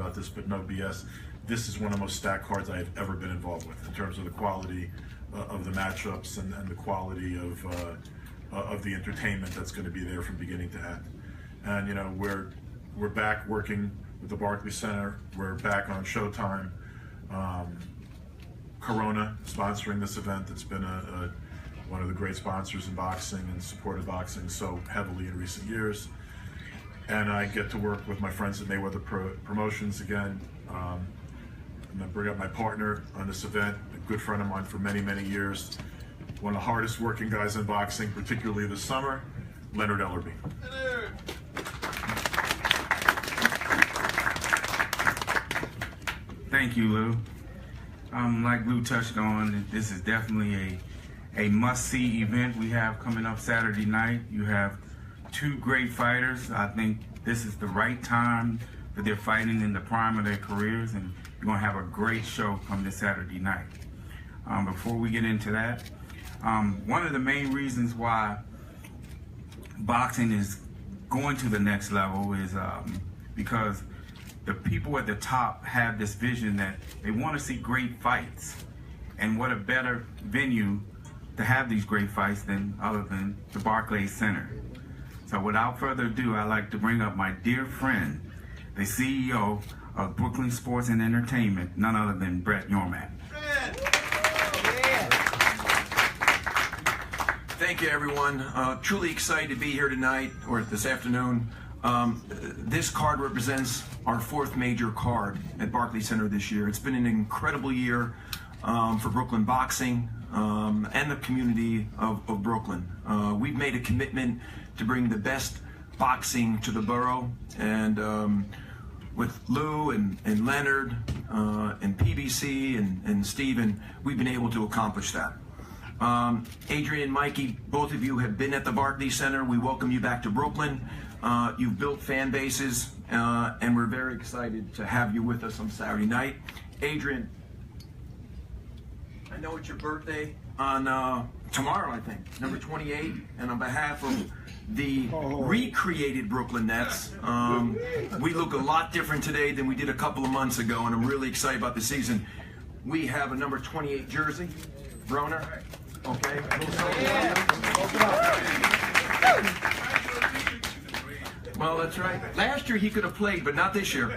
about this, but no BS. This is one of the most stacked cards I have ever been involved with in terms of the quality of the matchups and the quality of the entertainment that's going to be there from beginning to end. And you know, we're back working with the Barclays Center. We're back on SHOWTIME. Corona sponsoring this event. It's been one of the great sponsors in boxing and supported boxing so heavily in recent years. And I get to work with my friends at Mayweather Promotions again. I'm gonna bring up my partner on this event, a good friend of mine for many, many years. One of the hardest working guys in boxing, particularly this summer, Leonard Ellerbe. Thank you, Lou. Like Lou touched on, this is definitely a must-see event we have coming up Saturday night. You have two great fighters. I think this is the right time that they're fighting in the prime of their careers, and you're going to have a great show come this Saturday night. Before we get into that, one of the main reasons why boxing is going to the next level is because the people at the top have this vision that they want to see great fights. And what a better venue to have these great fights other than the Barclays Center. So without further ado, I'd like to bring up my dear friend, the CEO of Brooklyn Sports and Entertainment, none other than Brett Yormack. Thank you, everyone. Truly excited to be here tonight, or this afternoon. This card represents our fourth major card at Barclays Center this year. It's been an incredible year for Brooklyn boxing and the community of Brooklyn. We've made a commitment to bring the best boxing to the borough, and with Lou and Leonard and PBC and Steven, we've been able to accomplish that. Adrien and Mikey, both of you have been at the Barclays Center. We welcome you back to Brooklyn. You've built fan bases, and we're very excited to have you with us on Saturday night. Adrien, I know it's your birthday on tomorrow, I think, number 28, and on behalf of the recreated Brooklyn Nets, we look a lot different today than we did a couple of months ago, and I'm really excited about the season. We have a number 28 jersey, Broner. Okay. Well, that's right. Last year he could have played, but not this year.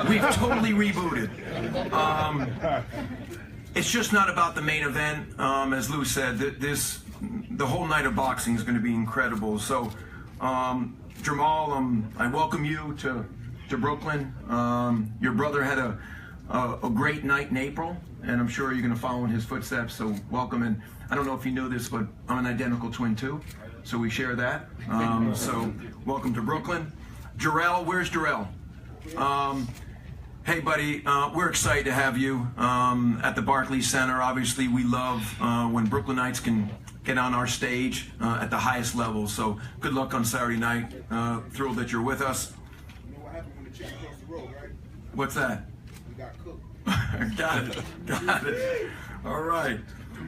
We've totally rebooted. It's just not about the main event. As Lou said, the whole night of boxing is going to be incredible. So, Jamal, I welcome you to Brooklyn. Your brother had a great night in April, and I'm sure you're going to follow in his footsteps. So, welcome. And I don't know if you know this, but I'm an identical twin too. So we share that. So welcome to Brooklyn. Jarrell, where's Jarrell? Hey buddy, we're excited to have you at the Barclays Center. Obviously we love when Brooklynites can get on our stage at the highest level. So good luck on Saturday night. Thrilled that you're with us. You know what happened when the chick crossed the road, right? What's that? We got cooked. Got it. All right.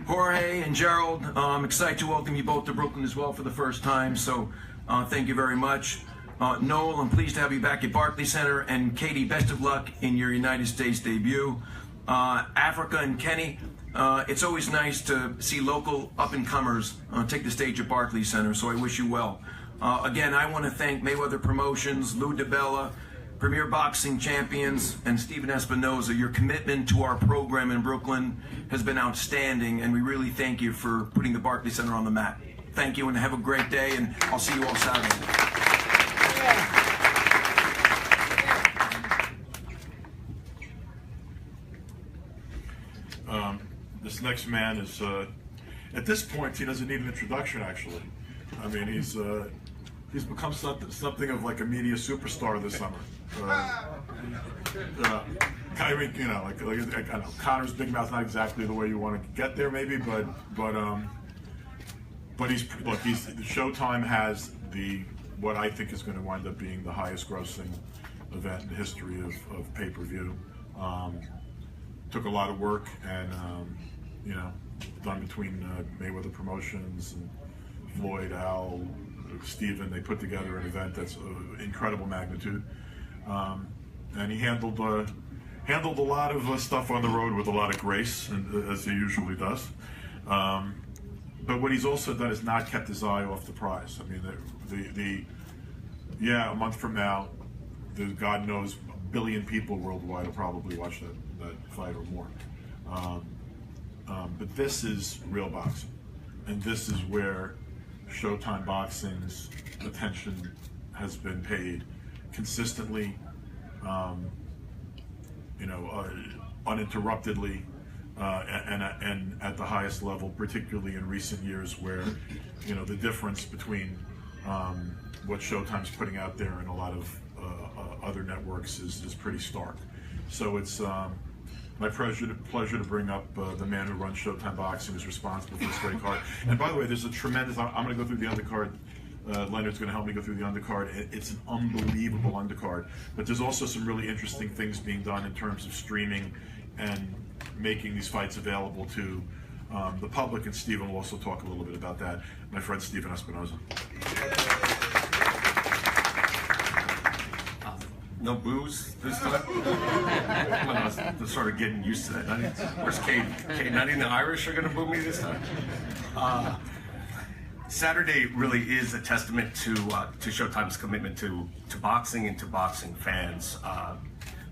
Jorge and Gerald, I'm excited to welcome you both to Brooklyn as well for the first time, so thank you very much. Noel, I'm pleased to have you back at Barclays Center, and Katie, best of luck in your United States debut. Africa and Kenny, it's always nice to see local up-and-comers take the stage at Barclays Center, so I wish you well. Again, I want to thank Mayweather Promotions, Lou DiBella, Premier Boxing Champions, and Steven Espinoza. Your commitment to our program in Brooklyn has been outstanding, and we really thank you for putting the Barclays Center on the map. Thank you, and have a great day, and I'll see you all Saturday. This next man is, at this point, he doesn't need an introduction, actually. I mean, he's become something of like a media superstar this summer. I mean, you know, like I know, Connor's big mouth's not exactly the way you want to get there, maybe, but he's SHOWTIME has what I think is going to wind up being the highest grossing event in the history of pay-per-view. Took a lot of work and you know, done between Mayweather Promotions and Floyd, Al, Steven. They put together an event that's of incredible magnitude. and he handled a lot of stuff on the road with a lot of grace, and, as he usually does. But what he's also done is not kept his eye off the prize. I mean, a month from now, God knows, a billion people worldwide will probably watch that fight or more. But this is real boxing, and this is where Showtime Boxing's attention has been paid consistently, uninterruptedly, and at the highest level, particularly in recent years, where the difference between what Showtime's putting out there and a lot of other networks is pretty stark. So it's my pleasure to bring up the man who runs Showtime Boxing, who's responsible for this great card. And by the way, there's a tremendous. I'm going to go through the undercard. Leonard's going to help me go through the undercard. It's an unbelievable undercard, but there's also some really interesting things being done in terms of streaming and making these fights available to the public. And Stephen will also talk a little bit about that. My friend Stephen Espinoza. No booze this time? I was sort of getting used to that. Where's Kate? Not even the Irish are going to boo me this time? Saturday really is a testament to Showtime's commitment to boxing and to boxing fans.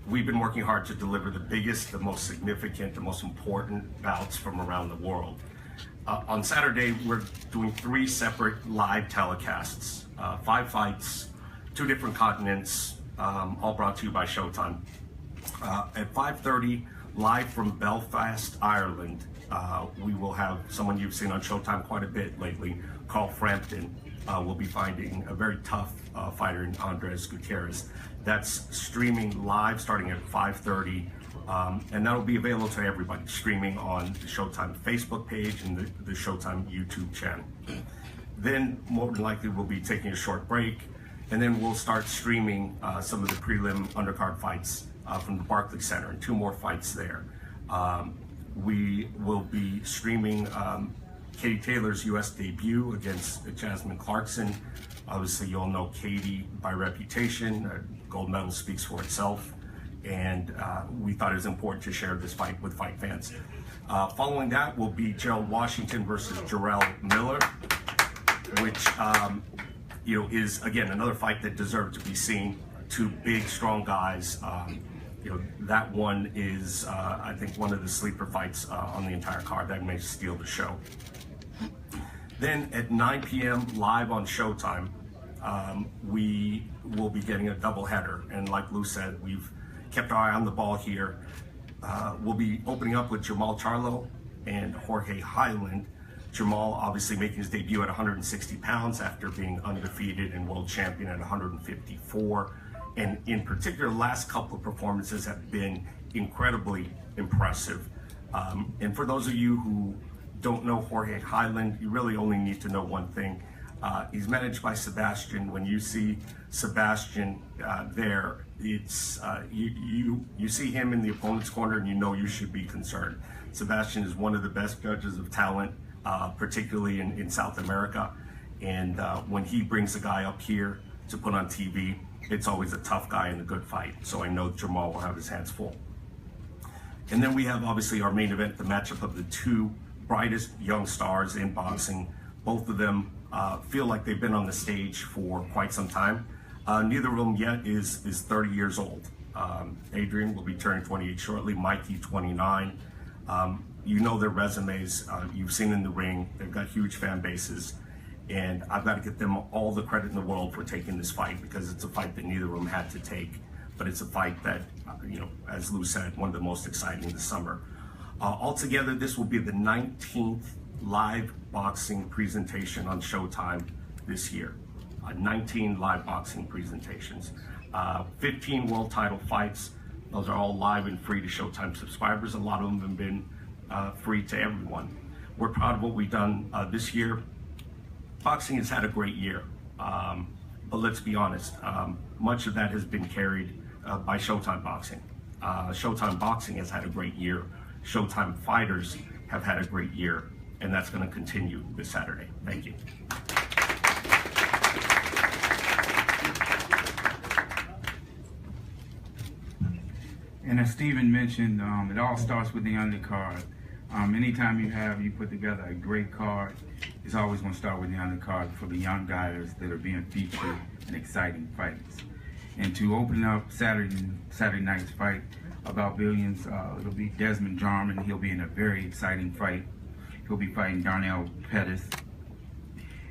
We've been working hard to deliver the biggest, the most significant, the most important bouts from around the world. On Saturday, we're doing 3 separate live telecasts, 5 fights, 2 different continents, all brought to you by Showtime. At 5:30, live from Belfast, Ireland, we will have someone you've seen on Showtime quite a bit lately, Carl Frampton. Will be finding a very tough fighter in Andres Gutierrez. That's streaming live starting at 5:30, and that'll be available to everybody, streaming on the Showtime Facebook page and the Showtime YouTube channel. Then, more than likely, we'll be taking a short break, and then we'll start streaming some of the prelim undercard fights from the Barclays Center, and 2 more fights there. We will be streaming Katie Taylor's U.S. debut against Jasmine Clarkson. Obviously, you all know Katie by reputation. Gold medal speaks for itself, and we thought it was important to share this fight with fight fans. Following that will be Gerald Washington versus Jarrell Miller, which is again another fight that deserved to be seen. 2 big, strong guys. That one is, I think, one of the sleeper fights on the entire card that may steal the show. Then at 9 p.m. live on Showtime, we will be getting a doubleheader. And like Lou said, we've kept our eye on the ball here. We'll be opening up with Jamal Charlo and Jorge Highland. Jamal obviously making his debut at 160 pounds after being undefeated and world champion at 154. And in particular, the last couple of performances have been incredibly impressive. And for those of you who don't know Jorge Highland, you really only need to know one thing. He's managed by Sebastian. When you see Sebastian there, it's you see him in the opponent's corner, and you know you should be concerned. Sebastian is one of the best judges of talent, particularly in South America. And when he brings a guy up here to put on TV, it's always a tough guy in a good fight. So I know Jamal will have his hands full. And then we have obviously our main event, the matchup of the 2 brightest young stars in boxing. Both of them feel like they've been on the stage for quite some time. Neither of them yet is 30 years old. Adrien will be turning 28 shortly, Mikey 29. You know their resumes, you've seen in the ring, they've got huge fan bases. And I've got to give them all the credit in the world for taking this fight, because it's a fight that neither of them had to take. But it's a fight that, as Lou said, one of the most exciting this summer. Altogether, this will be the 19th live boxing presentation on Showtime this year. 19 live boxing presentations. 15 world title fights. Those are all live and free to Showtime subscribers. A lot of them have been free to everyone. We're proud of what we've done this year. Boxing has had a great year, but let's be honest, much of that has been carried by Showtime Boxing. Showtime Boxing has had a great year. Showtime fighters have had a great year, and that's going to continue this Saturday. Thank you. And as Steven mentioned, it all starts with the undercard. Anytime you put together a great card, it's always going to start with the undercard for the young guys that are being featured in exciting fights. And to open up Saturday night's fight about billions, it'll be Desmond Jarman. He'll be in a very exciting fight. He'll be fighting Darnell Pettis.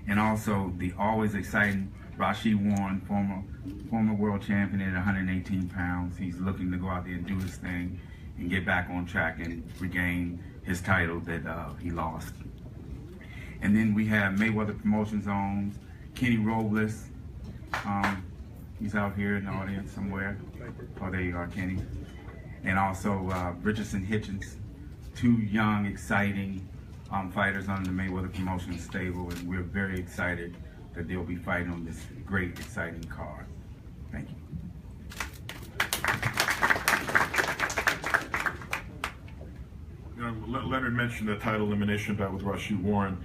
And also the always exciting Rashid Warren, former world champion at 118 pounds. He's looking to go out there and do his thing and get back on track and regain his title that he lost. And then we have Mayweather Promotions owns Kenny Robles. He's out here in the audience somewhere. Oh, there you are, Kenny. And also Richardson Hitchens, two young, exciting fighters on the Mayweather Promotions stable, and we're very excited that they'll be fighting on this great, exciting card. Thank you. Leonard mentioned the title elimination bout with Rashid Warren.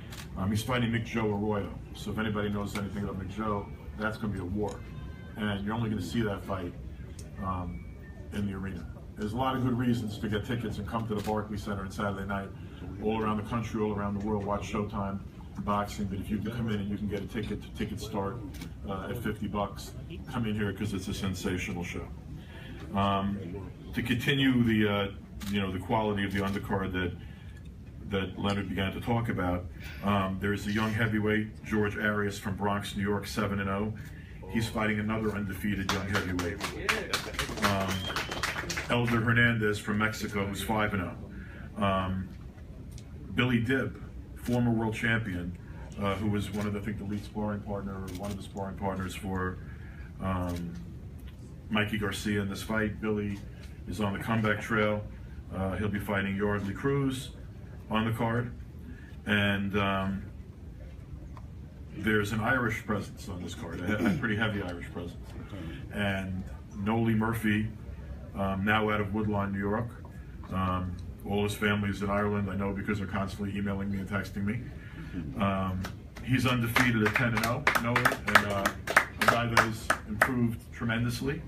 He's fighting Mick Joe Arroyo. So if anybody knows anything about Mick Joe, that's going to be a war. And you're only going to see that fight in the arena. There's a lot of good reasons to get tickets and come to the Barclays Center on Saturday night. All around the country, all around the world, watch Showtime boxing. But if you can come in and you can get a ticket, tickets start at $50. Come in here because it's a sensational show. To continue the the quality of the undercard that Leonard began to talk about, there's a young heavyweight, George Arias from Bronx, New York, 7-0. He's fighting another undefeated young heavyweight, Elder Hernandez from Mexico, who's 5-0. Billy Dibb, former world champion, who was one of the lead sparring partner, or one of the sparring partners for Mikey Garcia in this fight. Billy is on the comeback trail. He'll be fighting Yardley Cruz on the card. And there's an Irish presence on this card, a pretty heavy Irish presence. And Noli Murphy, now out of Woodlawn, New York. All his family is in Ireland, I know, because they're constantly emailing me and texting me. He's undefeated at 10-0, Noli, and a guy that has improved tremendously.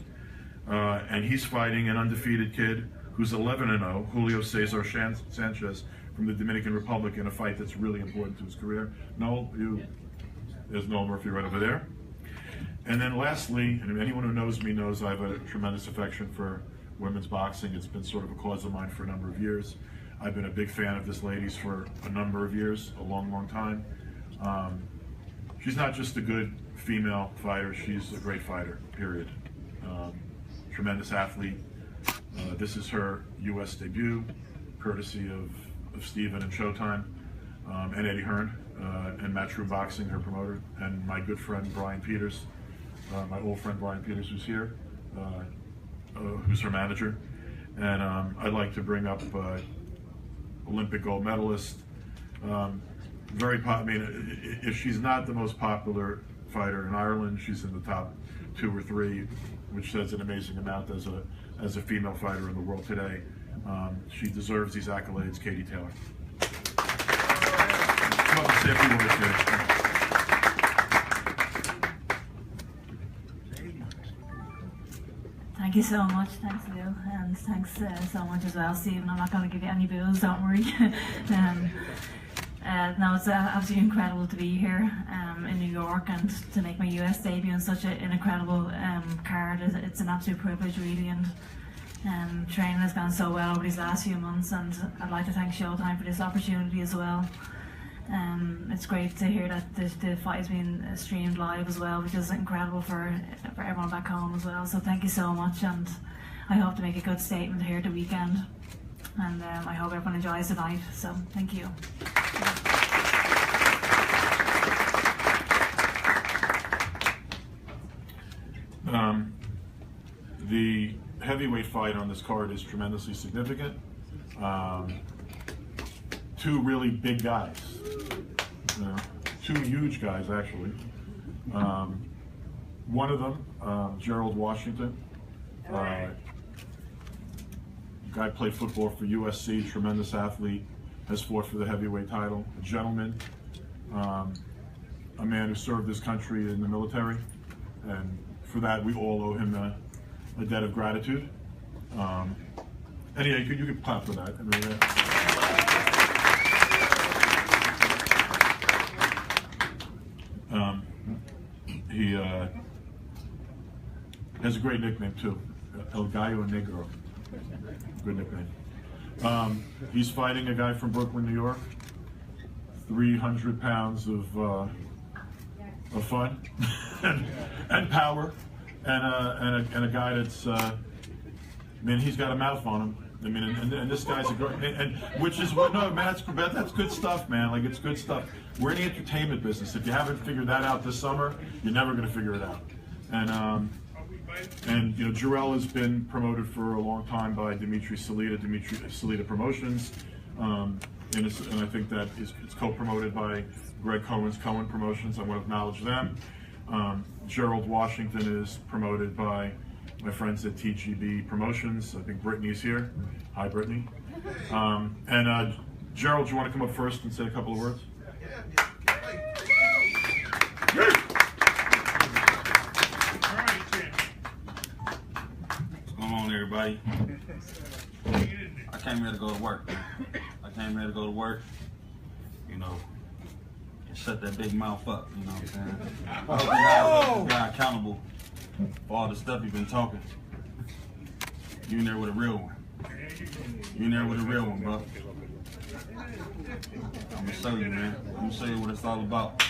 And he's fighting an undefeated kid who's 11-0, Julio Cesar Sanchez from the Dominican Republic, in a fight that's really important to his career. There's Noel Murphy right over there. And then lastly, and anyone who knows me knows I have a tremendous affection for women's boxing. It's been sort of a cause of mine for a number of years. I've been a big fan of this lady's for a number of years, a long, long time. She's not just a good female fighter, she's a great fighter, period. Tremendous athlete. This is her U.S. debut, courtesy of Steven and Showtime, and Eddie Hearn, and Matchroom Boxing, her promoter, and my good friend Brian Peters, my old friend Brian Peters, who's here, who's her manager. And I'd like to bring up Olympic gold medalist. If she's not the most popular fighter in Ireland, she's in the top 2 or 3, which says an amazing amount as a female fighter in the world today. She deserves these accolades, Katie Taylor. Come up and say a few words here. Thank you so much. Thanks, Lou, and thanks so much as well, Stephen. I'm not going to give you any booze, don't worry. No, it's absolutely incredible to be here in New York and to make my US debut on such an incredible card. It's an absolute privilege, really, and training has gone so well over these last few months, and I'd like to thank Showtime for this opportunity as well. It's great to hear that the fight is being streamed live as well, which is incredible for everyone back home as well. So thank you so much, and I hope to make a good statement here at the weekend, and I hope everyone enjoys the night. So thank you. The heavyweight fight on this card is tremendously significant. 2 really big guys, 2 huge guys actually. One of them, Gerald Washington, guy played football for USC, tremendous athlete, has fought for the heavyweight title, a gentleman, a man who served his country in the military, and for that we all owe him a debt of gratitude. And yeah, you could clap for that. I mean, he has a great nickname too, El Gallo Negro. Good nickname. He's fighting a guy from Brooklyn, New York. 300 pounds of fun and power, and a guy that's, man, he's got a mouth on him. I mean, and this guy's a great, and which is what, no, man, that's good stuff, man. Like, it's good stuff. We're in the entertainment business. If you haven't figured that out this summer, you're never going to figure it out. And you know, Jarrell has been promoted for a long time by Dimitri Salita Promotions, and I think that it's co-promoted by Greg Cohen's Cohen Promotions. I want to acknowledge them. Gerald Washington is promoted by my friends at TGB Promotions. I think Brittany's here. Hi, Brittany. And Gerald, do you want to come up first and say a couple of words? What's going on, everybody? I came here to go to work. You know, and shut that big mouth up, you know what I'm saying? I hope you guys hold this guy accountable for all the stuff you've been talking. You in there with a real one. You in there with a real one, bro. I'm gonna show you, man. I'm gonna show you what it's all about.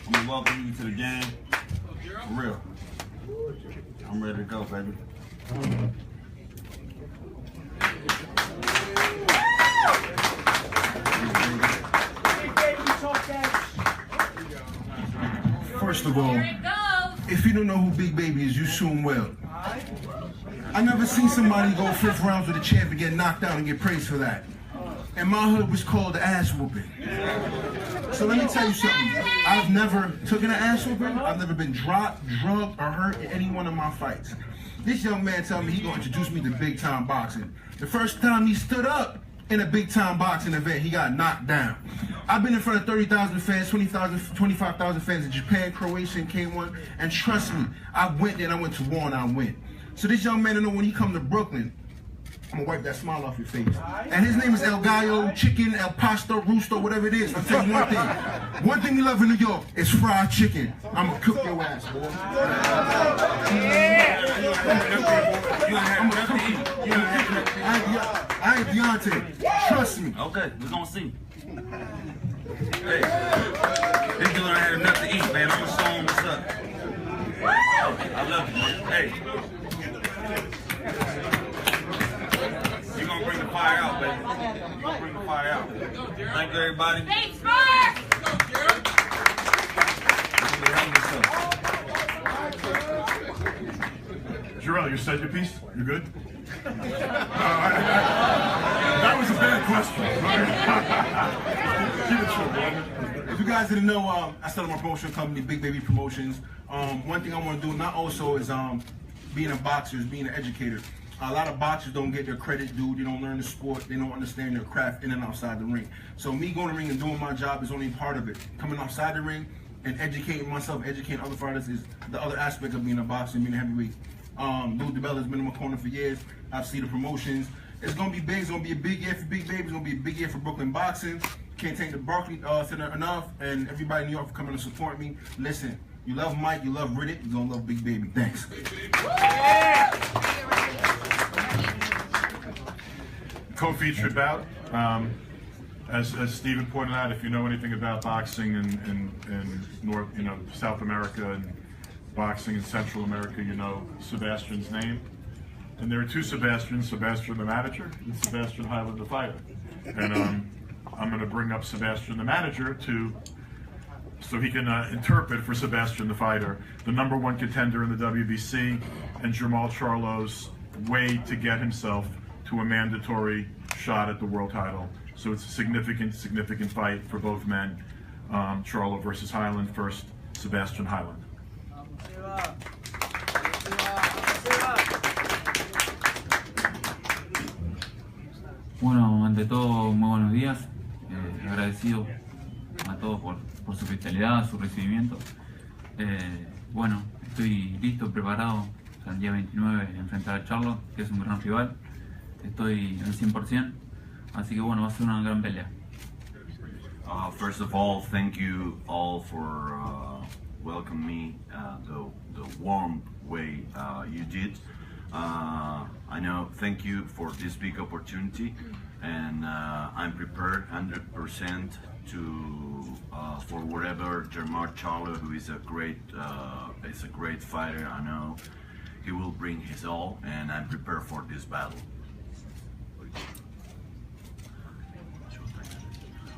I'm gonna welcome you to the game. For real. I'm ready to go, baby. First of all, if you don't know who Big Baby is, you soon will. I never seen somebody go 5th rounds with a champ and get knocked out and get praised for that. And my hood was called ass whooping. So let me tell you something. I've never taken an ass whooping. I've never been dropped, drugged, or hurt in any one of my fights. This young man told me he gonna introduce me to big time boxing. The first time he stood up in a big time boxing event, he got knocked down. I've been in front of 30,000 fans, 20,000, 25,000 fans in Japan, Croatia, and K1, and trust me, I went there and I went to war and I win. So this young man, I know when he come to Brooklyn, I'm gonna wipe that smile off your face. And his name is El Gallo, Chicken, El Pasto, Rooster, whatever it is. I'll tell you one thing. One thing we love in New York is fried chicken. I'm gonna cook your ass, boy. I'm gonna cook you. I ain't Deontay. Trust me. Okay, we're gonna see. Hey, this dude ain't had enough to eat, man. I'm gonna show him what's up. I love you, man. Hey. You're gonna bring the fire out, baby. You're gonna bring the fire out. Thank you, everybody. Thanks, Mark! Jarrell, you said your piece? You good? That was a bad question. Keep it short, brother. If you guys didn't know, I started my promotion company, Big Baby Promotions. One thing I want to do not also is being a boxer, is being an educator. A lot of boxers don't get their credit due. They don't learn the sport. They don't understand their craft in and outside the ring. So me going to the ring and doing my job is only part of it. Coming outside the ring and educating myself, educating other fighters is the other aspect of being a boxer and being a heavyweight. Lou DeBella's been in my corner for years. I've seen the promotions. It's going to be big. It's going to be a big year for Big Baby. It's going to be a big year for Brooklyn boxing. Can't thank the Barclays Center enough, and everybody in New York for coming to support me. Listen, you love Mike, you love Riddick, you're going to love Big Baby. Thanks. Co-featured bout. As Stephen pointed out, if you know anything about boxing in North, South America and boxing in Central America, you know Sebastian's name. And there are two Sebastians: Sebastian the manager and Sebastian Hyland the fighter. And I'm going to bring up Sebastian the manager so he can interpret for Sebastian the fighter, the #1 contender in the WBC, and Jamal Charlo's way to get himself to a mandatory shot at the world title. So it's a significant fight for both men. Charlo versus Hyland. First, Sebastian Hyland. Bueno, ante todo, muy buenos días. Agradecido a todos por su hospitalidad, su recibimiento. Bueno, estoy listo, preparado para el día 29 enfrentar a Charlo, que es un gran rival. estoy al 100%, así que bueno, va a ser una gran pelea. First of all, thank you all for welcoming me the warm way you did. I know, thank you for this big opportunity, and I'm prepared 100% for whatever Jermall Charlo, who is a great fighter. I know he will bring his all, and I'm prepared for this battle.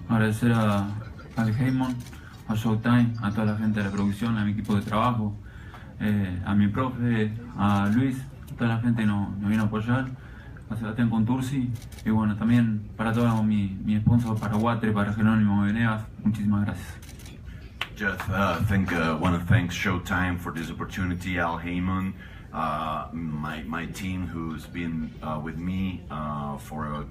Agradecer al Heyman, a Showtime, a toda la gente de la producción, a mi equipo de trabajo, a mi profe, a Luis, a toda la gente que nos vino a apoyar, a Sebastián Contursi, y bueno, también para todo mi sponsor, para Guatre, para Jerónimo Venegas, muchísimas gracias. Just want to thank Showtime for this opportunity, Al Heyman, my team who's been with me for a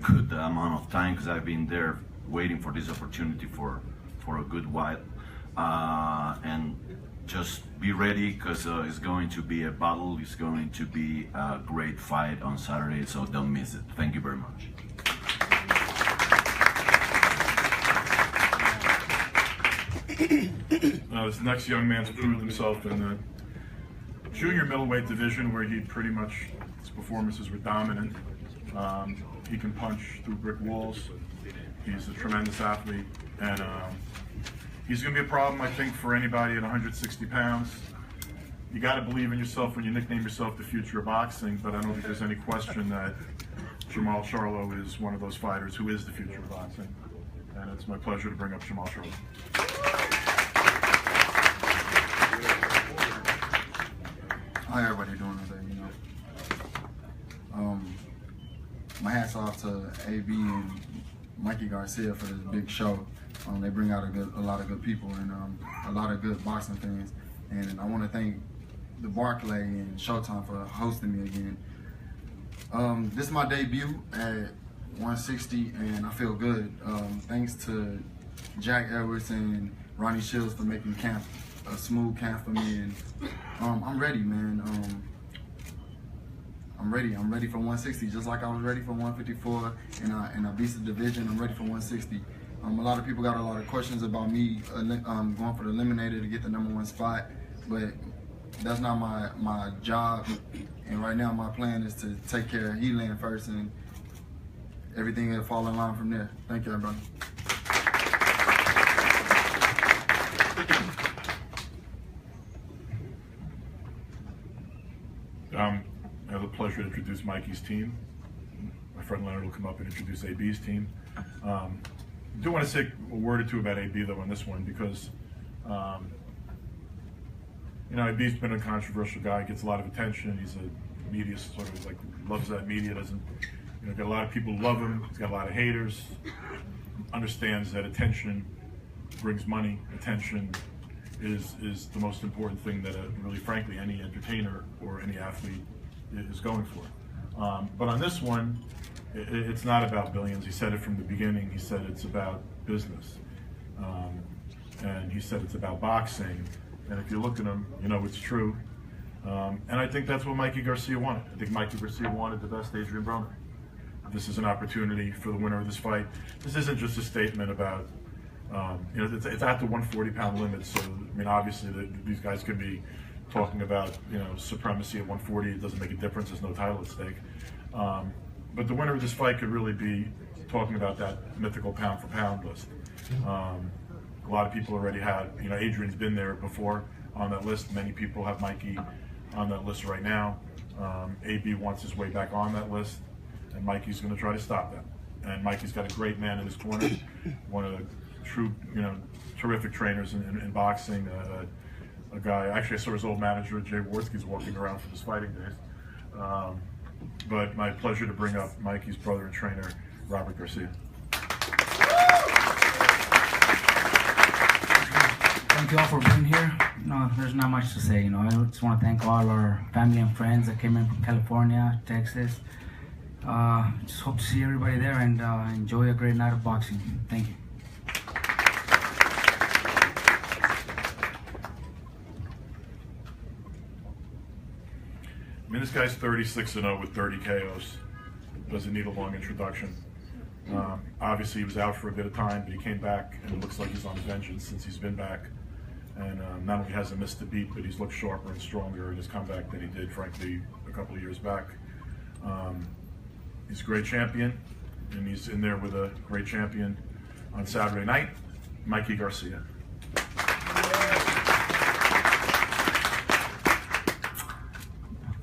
good amount of time, because I've been there waiting for this opportunity for a good while, and just be ready, because it's going to be a battle, it's going to be a great fight on Saturday, so don't miss it. Thank you very much. This next young man's proved himself in the junior middleweight division, where his performances were dominant. He can punch through brick walls. He's a tremendous athlete, and he's going to be a problem, I think, for anybody at 160 pounds. You got to believe in yourself when you nickname yourself the future of boxing, but I don't think there's any question that Jermall Charlo is one of those fighters who is the future of boxing, and it's my pleasure to bring up Jermall Charlo. How everybody doing today, my hats off to AB and Mikey Garcia for this big show. They bring out a lot of good people and a lot of good boxing fans. And I want to thank the Barclays and Showtime for hosting me again. This is my debut at 160, and I feel good. Thanks to Jack Edwards and Ronnie Shields for making camp a smooth camp for me, and I'm ready, man. I'm ready for 160, just like I was ready for 154, and I beat the division. I'm ready for 160. A lot of people got a lot of questions about me going for the eliminator to get the #1 spot, but that's not my job. And right now, my plan is to take care of Heland first, and everything will fall in line from there. Thank you, everybody. I have the pleasure to introduce Mikey's team. My friend Leonard will come up and introduce AB's team. I do want to say a word or two about AB though on this one, because AB's been a controversial guy, gets a lot of attention. He's a media sort of like loves that media, doesn't got a lot of people who love him. He's got a lot of haters. Understands that attention brings money. Attention is the most important thing that really, frankly, any entertainer or any athlete is going for. But on this one, it's not about billions. He said it from the beginning. He said it's about business. And he said it's about boxing. And if you look at him, you know it's true. And I think that's what Mikey Garcia wanted. I think Mikey Garcia wanted the best Adrien Broner. This is an opportunity for the winner of this fight. This isn't just a statement about, it's at the 140-pound limit. So, I mean, obviously these guys could be talking about, supremacy at 140. It doesn't make a difference. There's no title at stake. But the winner of this fight could really be talking about that mythical pound-for-pound list. A lot of people already had, Adrian's been there before on that list. Many people have Mikey on that list right now. AB wants his way back on that list, and Mikey's going to try to stop that. And Mikey's got a great man in his corner, one of the true, terrific trainers in boxing. A guy, actually I saw his old manager, Jay Worski's walking around from his fighting days. But my pleasure to bring up Mikey's brother and trainer, Robert Garcia. Thank you all for being here. There's not much to say. I just want to thank all our family and friends that came in from California, Texas. Just hope to see everybody there and enjoy a great night of boxing. Thank you. I mean, this guy's 36-0 with 30 KOs. doesn't need a long introduction. Obviously, he was out for a bit of time, but he came back, and it looks like he's on a vengeance since he's been back. And not only hasn't missed a beat, but he's looked sharper and stronger in his comeback than he did, frankly, a couple of years back. He's a great champion, and he's in there with a great champion on Saturday night, Mikey Garcia.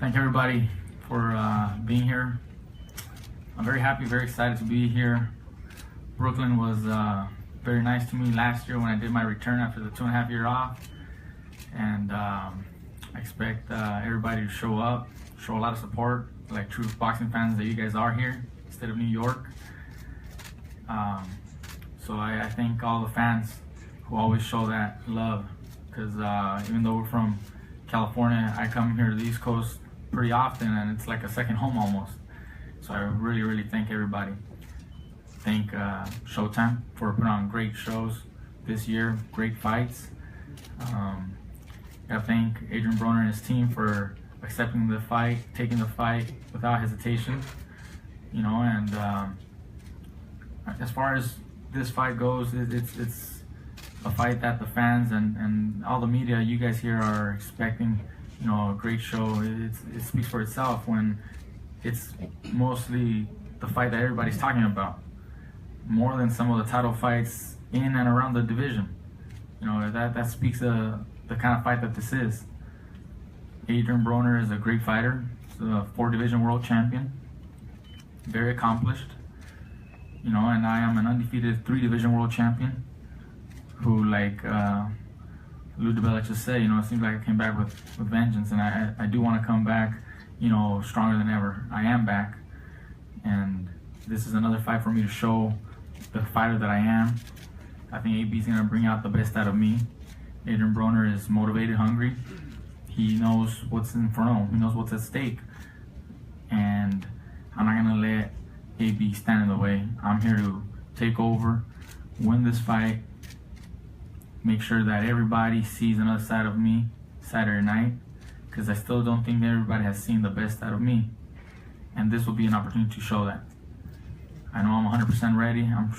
Thank everybody for being here. I'm very happy, very excited to be here. Brooklyn was very nice to me last year when I did my return after the 2.5 year off. And I expect everybody to show up, show a lot of support, like true boxing fans that you guys are here instead of New York. So I thank all the fans who always show that love, because even though we're from California, I come here to the East Coast pretty often, and it's like a second home almost. So I really, really thank everybody. Thank Showtime for putting on great shows this year, great fights. I thank Adrien Broner and his team for accepting the fight, taking the fight without hesitation. You know, and as far as this fight goes, it's a fight that the fans and all the media, you guys here, are expecting. You know, a great show. It speaks for itself when it's mostly the fight that everybody's talking about, more than some of the title fights in and around the division. You know, that speaks the kind of fight that this is. Adrien Broner is a great fighter. He's a 4-division world champion, very accomplished. You know, and I am an undefeated 3-division world champion who, like Lou DeBella just said, you know, it seems like I came back with vengeance, and I do want to come back, you know, stronger than ever. I am back, and this is another fight for me to show the fighter that I am. I think AB's going to bring out the best out of me. Adrien Broner is motivated, hungry. He knows what's in front of him. He knows what's at stake. And I'm not going to let AB stand in the way. I'm here to take over, win this fight, make sure that everybody sees another side of me Saturday night, because I still don't think everybody has seen the best out of me. And this will be an opportunity to show that. I know I'm 100% ready. I'm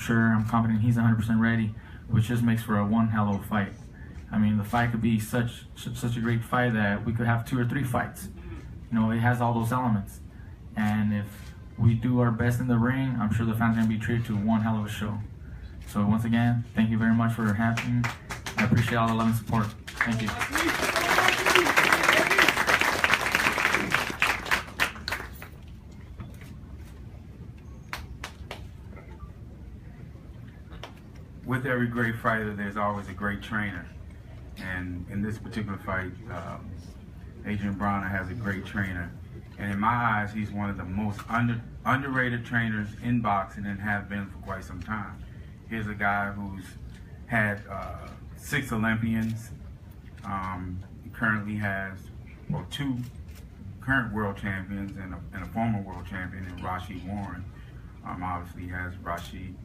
confident he's 100% ready, which just makes for a one hell of a fight. I mean, the fight could be such a great fight that we could have 2 or 3 fights. You know, it has all those elements. And if we do our best in the ring, I'm sure the fans are going to be treated to one hell of a show. So once again, thank you very much for having me. I appreciate all the love and support. Thank you. With every great fighter, there's always a great trainer. And in this particular fight, Adrien Broner has a great trainer. And in my eyes, he's one of the most underrated trainers in boxing and have been for quite some time. Here's a guy who's had 6 Olympians. He currently has 2 current world champions and a former world champion in Rashid Warren. Obviously he has Rashid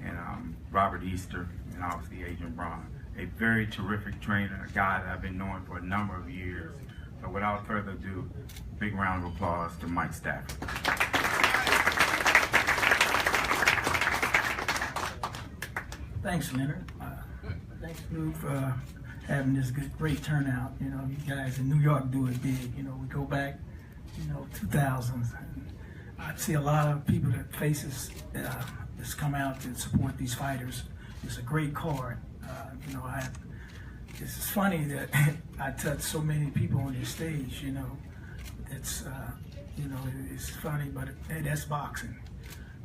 and Robert Easter, and obviously Adrien Broner. A very terrific trainer, a guy that I've been knowing for a number of years. So without further ado, big round of applause to Mike Stafford. Thanks, Leonard. Thanks, Lou, for having this great turnout. You know, you guys in New York do it big. You know, we go back, 2000s. And I see a lot of people that faces that's come out to support these fighters. It's a great card. It's funny that I touch so many people on this stage. It's it's funny, but that's boxing.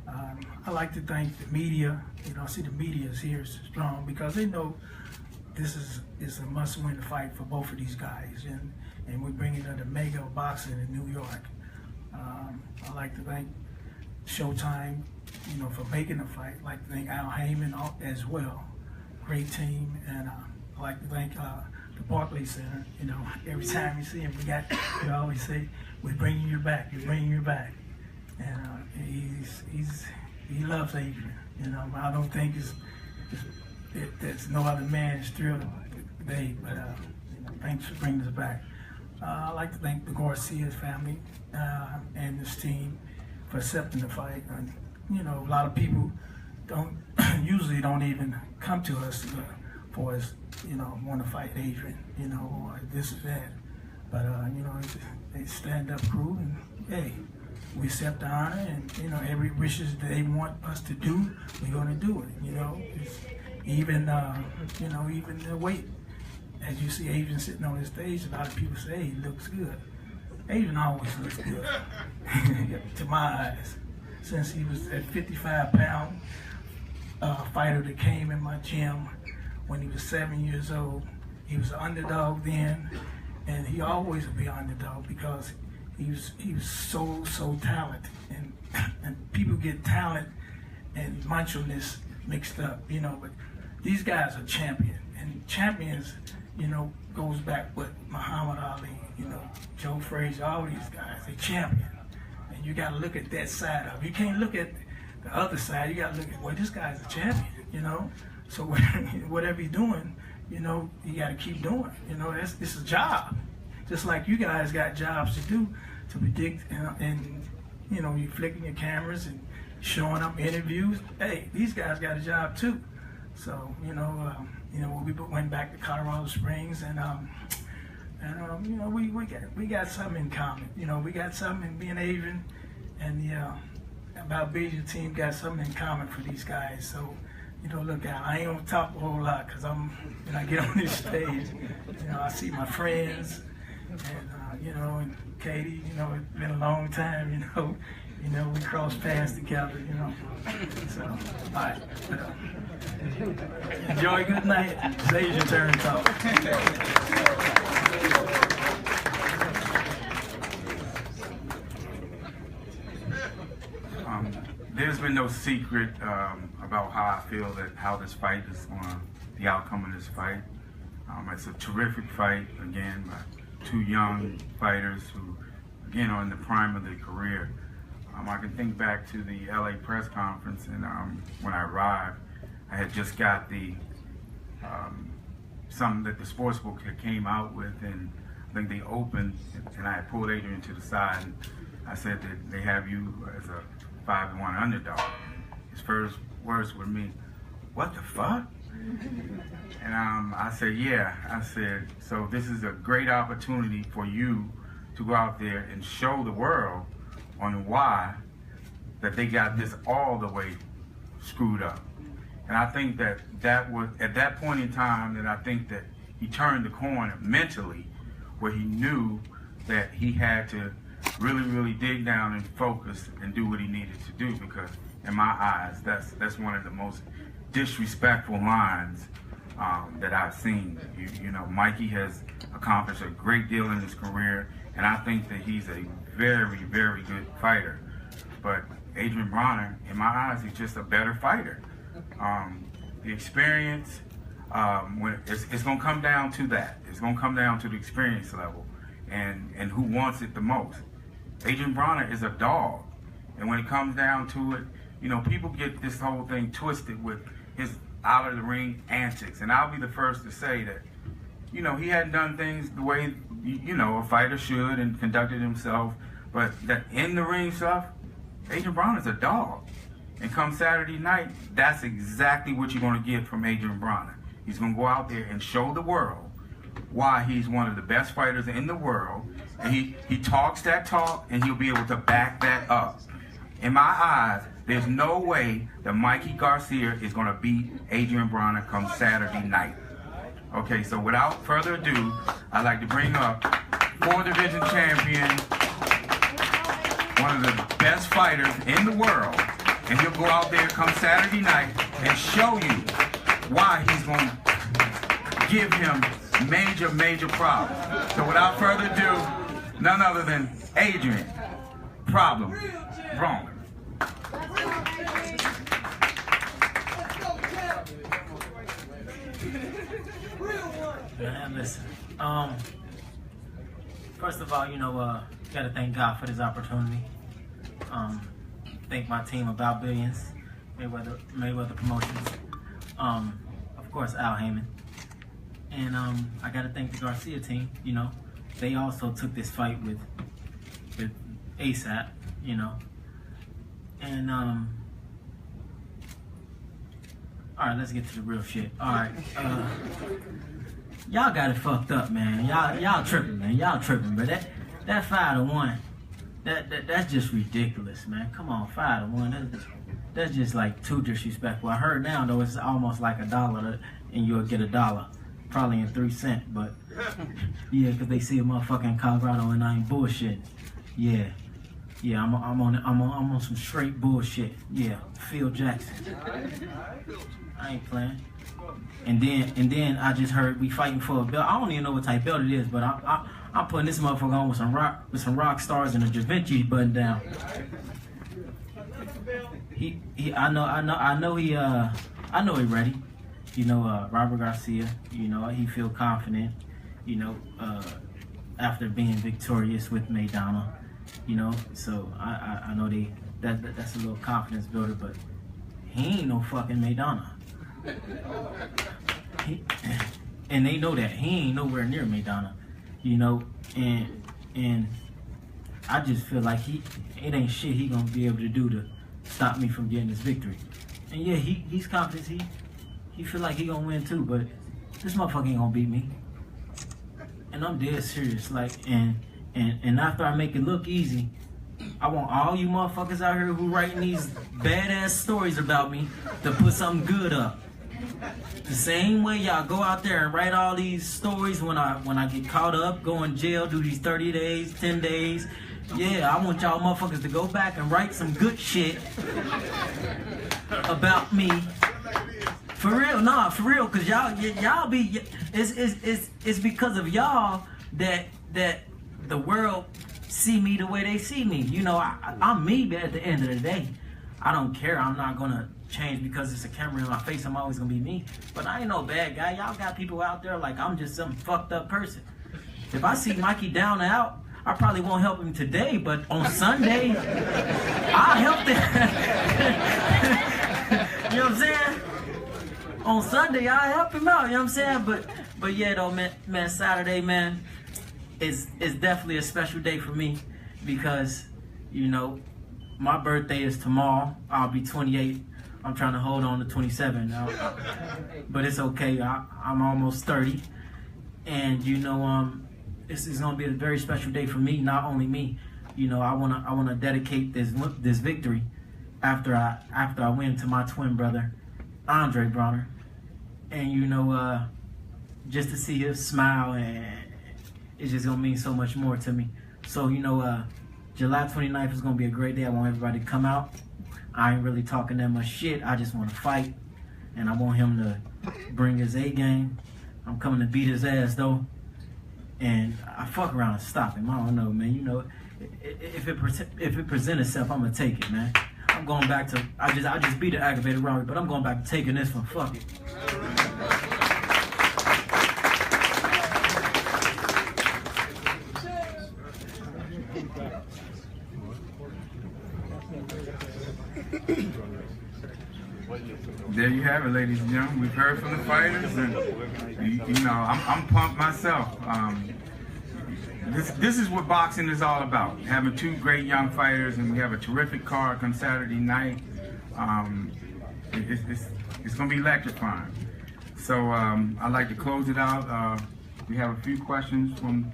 I like to thank the media. I see the media is here strong because they know this is a must-win fight for both of these guys, and we're bringing in the mega of boxing in New York. I like to thank Showtime, for making the fight. I like to thank Al Heyman as well. Great team, and I like to thank the Barclays Center. Every time you see him, we always say, "We're bringing you back. We're bringing you back." And he loves Adrien. I don't think there's no other man is thrilled today. But thanks for bringing us back. I'd like to thank the Garcia family and this team for accepting the fight. And, you know, a lot of people usually don't even come to us for us, you know, want to fight Adrien, you know, or this or that. But, you know, they stand-up crew, and, hey, we accept the honor, and, you know, every wishes that they want us to do, we're going to do it, you know. It's even, you know, even the weight. As you see Adrien sitting on the stage, a lot of people say he looks good. Adrien always looks good, to my eyes. Since he was that 55-pound fighter that came in my gym when he was 7 years old. He was an underdog then, and he always will be an underdog because he was so talented. And people get talent and macho-ness mixed up, you know. But these guys are champions, and champions, you know, goes back with Muhammad Ali, you know, Joe Frazier, all these guys, they champion. And you gotta look at that side of it. You can't look at the other side, you gotta look at, well, this guy's a champion, you know? So whatever he's doing, you know, you gotta keep doing, you know, it's a job. Just like you guys got jobs to do to predict, and you know, you flicking your cameras and showing up interviews. Hey, these guys got a job too. So, you know, we went back to Colorado Springs, and you know, we got something in common. You know, we got something in being Adrien, and the Barclays team got something in common for these guys. So, you know, look, I ain't gonna talk a whole lot because when I get on this stage, you know, I see my friends, and you know, and Katie. You know, it's been a long time. You know, we crossed paths together. You know, so all right. Enjoy a good night. Today's your turn to talk. There's been no secret about how I feel that how this fight is going, the outcome of this fight. It's a terrific fight, again, by two young fighters who, again, are in the prime of their career. I can think back to the LA press conference, and when I arrived, I had just got the something that the sportsbook had came out with, and I think they opened, and I had pulled Adrien to the side, and I said that they have you as a 5-1 underdog. His first words were me, "What the fuck?" And I said, yeah. I said, so this is a great opportunity for you to go out there and show the world on why that they got this all the way screwed up. And I think that was at that point in time that I think that he turned the corner mentally, where he knew that he had to really dig down and focus and do what he needed to do, because in my eyes, that's one of the most disrespectful lines that I've seen. You know, Mikey has accomplished a great deal in his career, and I think that he's a very good fighter. But Adrien Broner, in my eyes, he's just a better fighter. The experience, when it's going to come down to that. It's going to come down to the experience level and who wants it the most. Adrien Broner is a dog, and when it comes down to it, you know, people get this whole thing twisted with his out of the ring antics, and I'll be the first to say that, you know, he hadn't done things the way, you know, a fighter should and conducted himself, but that in the ring stuff, Adrien Broner's a dog. And come Saturday night, that's exactly what you're going to get from Adrien Broner. He's going to go out there and show the world why he's one of the best fighters in the world. And he talks that talk, and he'll be able to back that up. In my eyes, there's no way that Mikey Garcia is going to beat Adrien Broner come Saturday night. Okay, so without further ado, I'd like to bring up 4-division champion, one of the best fighters in the world, and he'll go out there come Saturday night and show you why he's going to give him major problems. So without further ado, none other than Adrien Problem Broner. Man, listen. First of all, you know, gotta thank God for this opportunity. Thank my team about Billions, Mayweather Promotions. Of course, Al Heyman. And I gotta thank the Garcia team. You know, they also took this fight with ASAP. You know, And all right, let's get to the real shit. All right, y'all got it fucked up, man. Y'all tripping, man. Y'all tripping. But that 5-1, that's just ridiculous, man. Come on, 5-1. That's just like too disrespectful. I heard now though it's almost like $1, and you'll get $1, probably in 3 cents. But yeah, because they see a motherfucker in Colorado and I ain't bullshit. Yeah. Yeah, I'm on some straight bullshit. Yeah, Phil Jackson. I ain't playing. And then I just heard we fighting for a belt. I don't even know what type belt it is, but I'm putting this motherfucker on with some rock stars and a Da Vinci button down. I know he ready. You know, Robert Garcia. You know, he feel confident. You know, after being victorious with Maidana. You know, so I know that's a little confidence builder, but he ain't no fucking Maidana. And they know that he ain't nowhere near Maidana. You know, and I just feel like it ain't shit he gonna be able to do to stop me from getting this victory. And yeah, he's confident. He feel like he gonna win too, but this motherfucker ain't gonna beat me. And I'm dead serious, like, and after I make it look easy, I want all you motherfuckers out here who writing these badass stories about me to put something good up. The same way y'all go out there and write all these stories when I get caught up, go in jail, do these 30 days, 10 days. Yeah, I want y'all motherfuckers to go back and write some good shit about me. For real, nah, for real, cause y'all be it's because of y'all that the world see me the way they see me. You know, I'm me, but at the end of the day, I don't care. I'm not gonna change because it's a camera in my face. I'm always gonna be me. But I ain't no bad guy. Y'all got people out there like I'm just some fucked up person. If I see Mikey down and out, I probably won't help him today, but on Sunday, I'll help him. You know what I'm saying? On Sunday, I'll help him out. You know what I'm saying? But yeah, though, man, Saturday, man, is definitely a special day for me because, you know, my birthday is tomorrow. I'll be 28. I'm trying to hold on to 27 now, but it's okay. I'm almost 30, and you know, this is gonna be a very special day for me. Not only me, you know, I wanna dedicate this victory after I win to my twin brother, Adrien Broner, and you know, just to see his smile, and it's just gonna mean so much more to me. So you know, July 29th is gonna be a great day. I want everybody to come out. I ain't really talking that much shit. I just want to fight, and I want him to bring his A game. I'm coming to beat his ass though, and I fuck around and stop him. I don't know, man. You know, if it presents itself, I'm gonna take it, man. I'm going back to I just beat the aggravated robbery, but I'm going back to taking this one. Fuck it. There you have it, ladies and gentlemen. We've heard from the fighters, and you know, I'm pumped myself. This is what boxing is all about. Having two great young fighters, and we have a terrific card on Saturday night. It's gonna be electrifying. So I'd like to close it out. We have a few questions from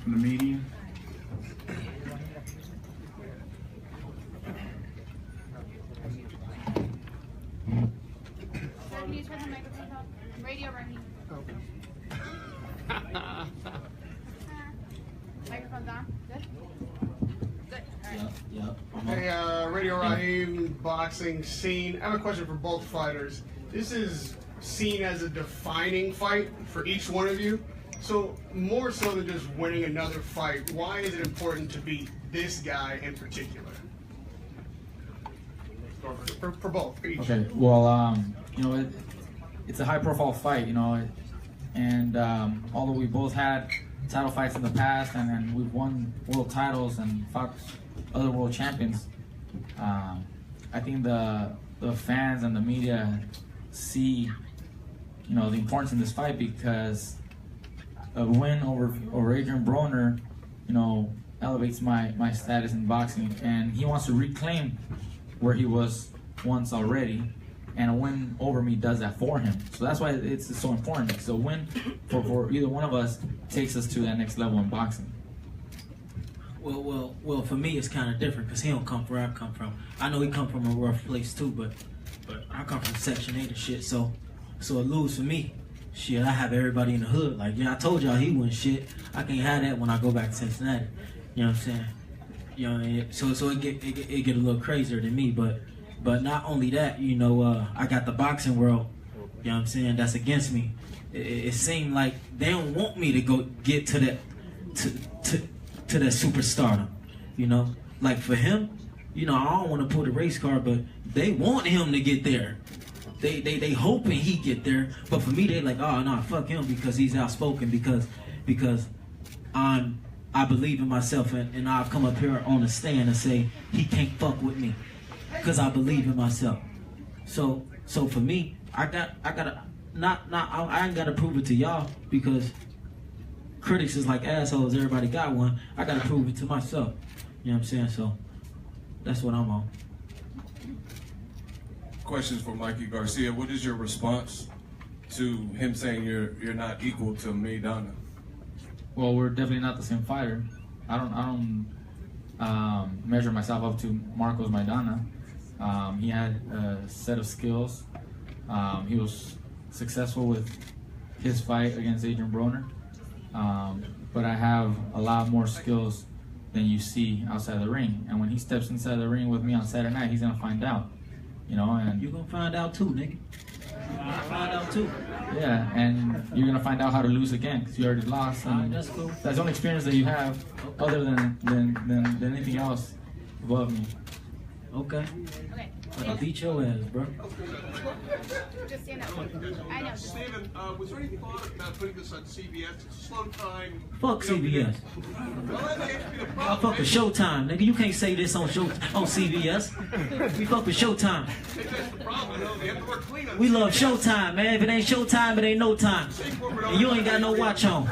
the media. Can you turn the microphone up? Radio right here. Microphone's on. Good? Good. All right. Hey, Radio Raheem, boxing scene. I have a question for both fighters. This is seen as a defining fight for each one of you. So, more so than just winning another fight, why is it important to beat this guy in particular? For both, for each. Okay, well, you know, it's a high-profile fight, you know, and although we both had title fights in the past, and then we've won world titles and fought other world champions, I think the fans and the media see, you know, the importance in this fight because a win over Adrien Broner, you know, elevates my status in boxing, and he wants to reclaim where he was once already, and a win over me does that for him. So that's why it's so important, because a win for either one of us takes us to that next level in boxing. Well, for me it's kind of different because he don't come from where I come from. I know he come from a rough place too, but I come from Section 8 and shit. So a lose for me, shit. I have everybody in the hood. Like, yeah, I told y'all he wouldn't shit. I can't have that when I go back to Cincinnati. You know what I'm saying? You know, so it get a little crazier than me, but not only that, you know, I got the boxing world. You know what I'm saying? That's against me. It seemed like they don't want me to go get to that to that superstardom. You know, like for him, you know, I don't want to pull the race card, but they want him to get there. They hoping he get there, but for me, they like, oh no, fuck him because he's outspoken, because I believe in myself, and I'll come up here on the stand and say he can't fuck with me because I believe in myself. So for me, I ain't gotta prove it to y'all because critics is like assholes. Everybody got one. I gotta prove it to myself. You know what I'm saying? So that's what I'm on. Questions for Mikey Garcia. What is your response to him saying you're not equal to Maidana? Well, we're definitely not the same fighter. I don't measure myself up to Marcos Maidana. He had a set of skills. He was successful with his fight against Adrien Broner. But I have a lot more skills than you see outside the ring. And when he steps inside the ring with me on Saturday night, he's gonna find out. You know, and you're gonna find out too, nigga. You're gonna find out too. Yeah, and you're gonna find out how to lose again because you already lost. And that's cool. That's the only experience that you have, other than anything else above me. Okay. I'll beat your ass, bro. Just stand up. I know. Steven, was there any thought about putting this on CBS? It's a SHOWTIme. Fuck CBS. I fuck with SHOWTIME, nigga. You can't say this on CBS. We fuck with SHOWTIME. That's the problem, though. They have to work clean on We love SHOWTIME, man. If it ain't SHOWTIME, it ain't no time. And you ain't got no watch on.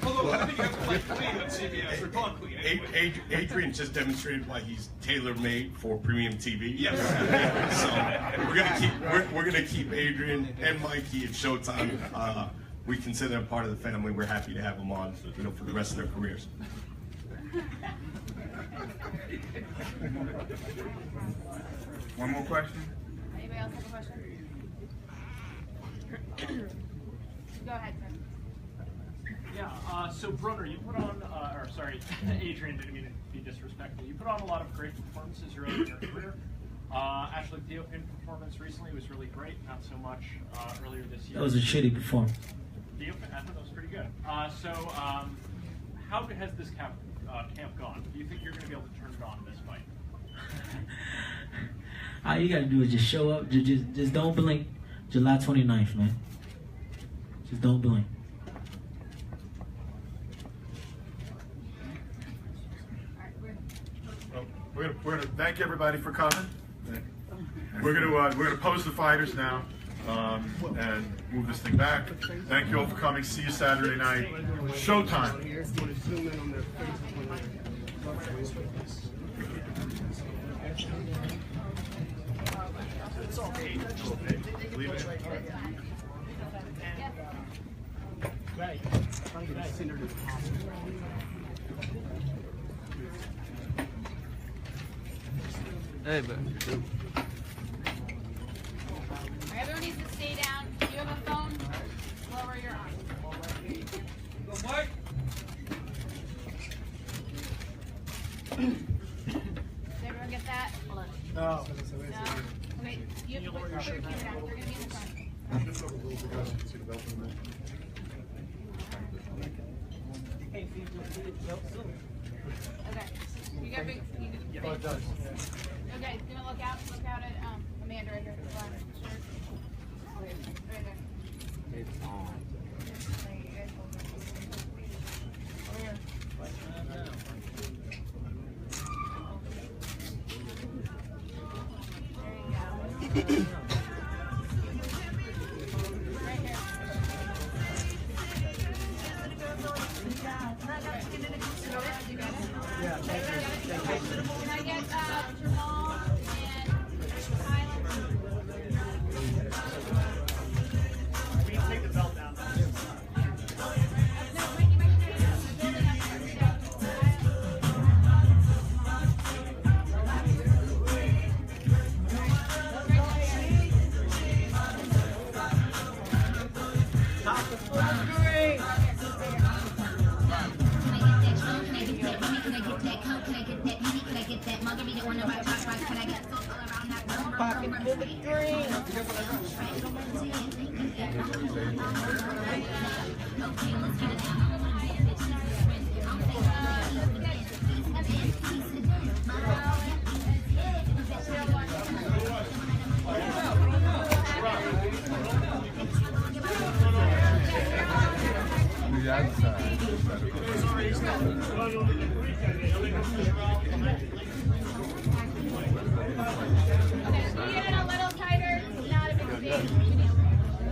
Although I think you have to play clean on CBS or talk clean. Adrien just demonstrated why he's tailor-made for premium TV. Yes. So we're gonna keep Adrien and Mikey at SHOWTIME. We consider them part of the family. We're happy to have them on, you know, for the rest of their careers. One more question? Anybody else have a question? Go ahead, sir. Yeah, so Broner, you put on, or sorry, Adrien, didn't mean to be disrespectful. You put on a lot of great performances early in your career. Ashley Theophane performance recently was really great, not so much earlier this year. That was a shitty performance. Theophane, I thought that was pretty good. How has this camp gone? Do you think you're going to be able to turn it on in this fight? All you gotta do is just show up. Just don't blink. July 29th, man. Just don't blink. We're gonna thank everybody for coming. We're gonna pose the fighters now and move this thing back. Thank you all for coming. See you Saturday night. SHOWTIME. It's okay. Leave it. Right. Hey, man. Everyone needs to stay down. Do you have a phone? Lower your arm. Mike. Did everyone get that? Hold on. No. Wait, you have to put your camera down. They're going to be in the front. Okay. You got big. Okay, gonna look out at Amanda right here. Sure. Right there. It's on. Over here. There you go. Right here. Yeah, thank you. I get that mini? Can I get that margarita on the right? Can I get sauce all around that? Pocket 53. Okay, let's get it down. The outside. Get it a little tighter, not a big space.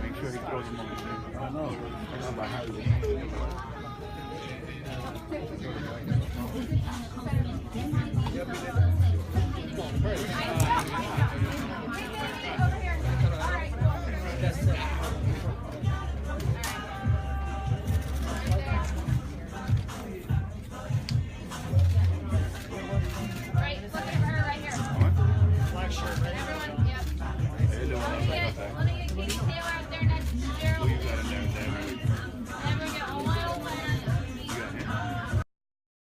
Make sure he throws them over. I know. I know about how you.